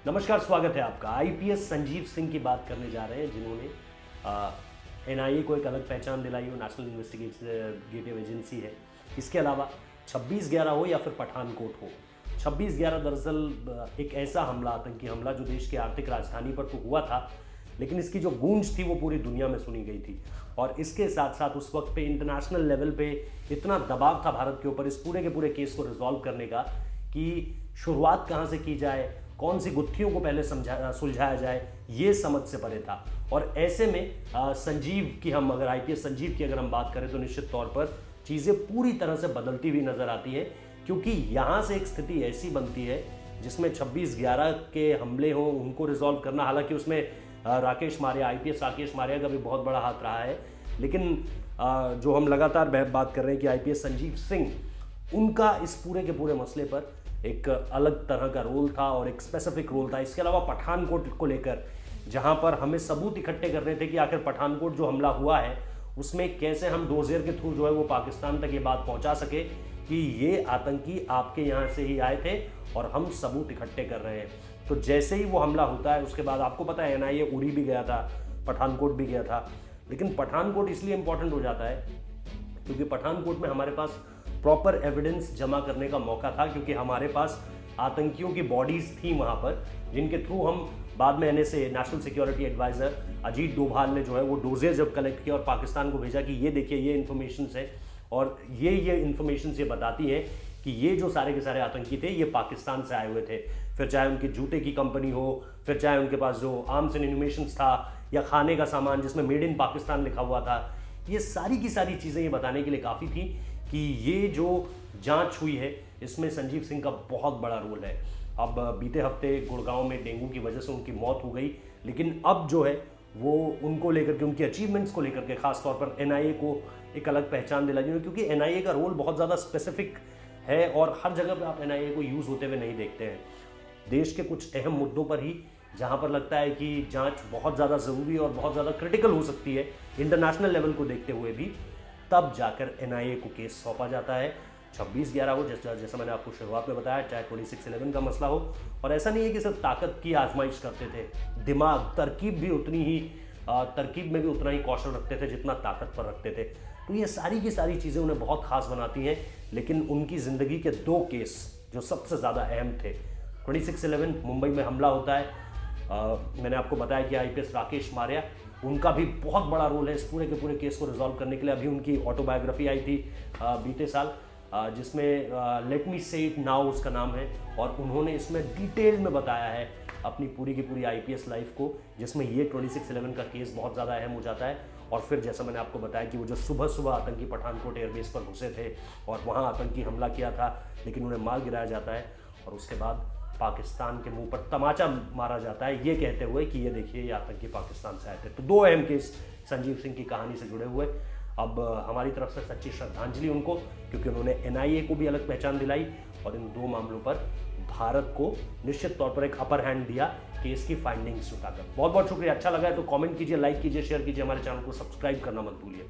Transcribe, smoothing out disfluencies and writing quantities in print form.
नमस्कार, स्वागत है आपका। आईपीएस संजीव सिंह की बात करने जा रहे हैं, जिन्होंने एनआईए को एक अलग पहचान दिलाई हो, नेशनल इन्वेस्टिगेटिव एजेंसी है। इसके अलावा 26/11 हो या फिर पठानकोट हो, 26/11 दरअसल एक ऐसा हमला, आतंकी हमला जो देश की आर्थिक राजधानी पर तो हुआ था, लेकिन इसकी जो गूंज थी वो पूरी दुनिया में सुनी गई थी। और इसके साथ साथ उस वक्त पे इंटरनेशनल लेवल पे इतना दबाव था भारत के ऊपर इस पूरे के पूरे केस को रिजॉल्व करने का कि शुरुआत कहाँ से की जाए, कौन सी गुत्थियों को पहले सुलझाया जाए, ये समझ से परे था। और ऐसे में संजीव की हम अगर आईपीएस संजीव की अगर हम बात करें तो निश्चित तौर पर चीज़ें पूरी तरह से बदलती हुई नजर आती है, क्योंकि यहाँ से एक स्थिति ऐसी बनती है जिसमें 26/11 के हमले हों, उनको रिजॉल्व करना, हालांकि उसमें राकेश मारिया, आईपीएस राकेश मारिया का भी बहुत बड़ा हाथ रहा है, लेकिन जो हम लगातार बात कर रहे हैं कि आईपीएस संजीव सिंह, उनका इस पूरे के पूरे मसले पर एक अलग तरह का रोल था और एक स्पेसिफिक रोल था। इसके अलावा पठानकोट को लेकर, जहां पर हमें सबूत इकट्ठे करने थे कि आखिर पठानकोट जो हमला हुआ है उसमें कैसे हम डोजियर के थ्रू जो है वो पाकिस्तान तक ये बात पहुंचा सके कि ये आतंकी आपके यहाँ से ही आए थे और हम सबूत इकट्ठे कर रहे हैं। तो जैसे ही वो हमला होता है उसके बाद आपको पता है एनआईए उड़ी भी गया था, पठानकोट भी गया था। लेकिन पठानकोट इसलिए इंपॉर्टेंट हो जाता है क्योंकि पठानकोट में हमारे पास प्रॉपर एविडेंस जमा करने का मौका था, क्योंकि हमारे पास आतंकियों की बॉडीज थी वहां पर, जिनके थ्रू हम बाद में NSA, national security adviser Ajit Doval ने जो है वो डोजेज जब कलेक्ट किया और पाकिस्तान को भेजा कि ये देखिए ये इन्फॉर्मेशन है और ये इन्फॉर्मेशन ये बताती है कि ये जो सारे के सारे आतंकी थे ये पाकिस्तान से आए हुए थे। फिर चाहे उनकी जूते की कंपनी हो, फिर चाहे उनके पास जो आर्म्स एंड एम्यूनिशन था या खाने का सामान जिसमें मेड इन पाकिस्तान लिखा हुआ था, ये सारी की सारी चीज़ें ये बताने के लिए काफ़ी थी कि ये जो जांच हुई है इसमें संजीव सिंह का बहुत बड़ा रोल है। अब बीते हफ्ते गुड़गांव में डेंगू की वजह से उनकी मौत हो गई, लेकिन अब जो है वो उनको लेकर के, उनकी अचीवमेंट्स को लेकर के खासतौर पर एनआईए को एक अलग पहचान दिलाई है, क्योंकि एनआईए का रोल बहुत ज़्यादा स्पेसिफिक है और हर जगह पे आप एनआईए को यूज़ होते हुए नहीं देखते हैं। देश के कुछ अहम मुद्दों पर ही जहाँ पर लगता है कि जांच बहुत ज़्यादा ज़रूरी और बहुत ज़्यादा क्रिटिकल हो सकती है इंटरनेशनल लेवल को देखते हुए भी, तब जाकर एनआईए को केस सौंपा जाता है। 26/11 हो, जैसा मैंने आपको शुरुआत में बताया, चाहे 26/11 का मसला हो। और ऐसा नहीं है कि सिर्फ ताकत की आजमाइश करते थे, दिमाग, तरकीब भी उतनी ही तरकीब में भी उतना ही कौशल रखते थे जितना ताकत पर रखते थे। तो ये सारी की सारी चीज़ें उन्हें बहुत खास बनाती हैं। लेकिन उनकी ज़िंदगी के 2 केस जो सबसे ज़्यादा अहम थे, 26/11 मुंबई में हमला होता है, मैंने आपको बताया कि आईपीएस राकेश मारिया, उनका भी बहुत बड़ा रोल है इस पूरे के पूरे केस को रिजॉल्व करने के लिए। अभी उनकी ऑटोबायोग्राफी आई थी बीते साल, जिसमें लेट मी से इट नाउ उसका नाम है, और उन्होंने इसमें डिटेल में बताया है अपनी पूरी की पूरी आईपीएस लाइफ को, जिसमें ये 26/11 का केस बहुत ज़्यादा अहम हो जाता है। और फिर जैसा मैंने आपको बताया कि वो जो सुबह सुबह आतंकी पठानकोट एयरबेस पर घुसे थे और वहाँ आतंकी हमला किया था, लेकिन उन्हें मार गिराया जाता है और उसके बाद पाकिस्तान के मुंह पर तमाचा मारा जाता है, ये कहते हुए कि ये देखिए ये आतंकी पाकिस्तान से आए थे। तो 2 अहम केस संजीव सिंह की कहानी से जुड़े हुए। अब हमारी तरफ से सच्ची श्रद्धांजलि उनको, क्योंकि उन्होंने एनआईए को भी अलग पहचान दिलाई और इन 2 मामलों पर भारत को निश्चित तौर पर एक अपर हैंड दिया केस की फाइंडिंग्स जुटाकर। बहुत बहुत शुक्रिया। अच्छा लगा है तो कमेंट कीजिए, लाइक कीजिए, शेयर कीजिए, हमारे चैनल को सब्सक्राइब करना मत भूलिए।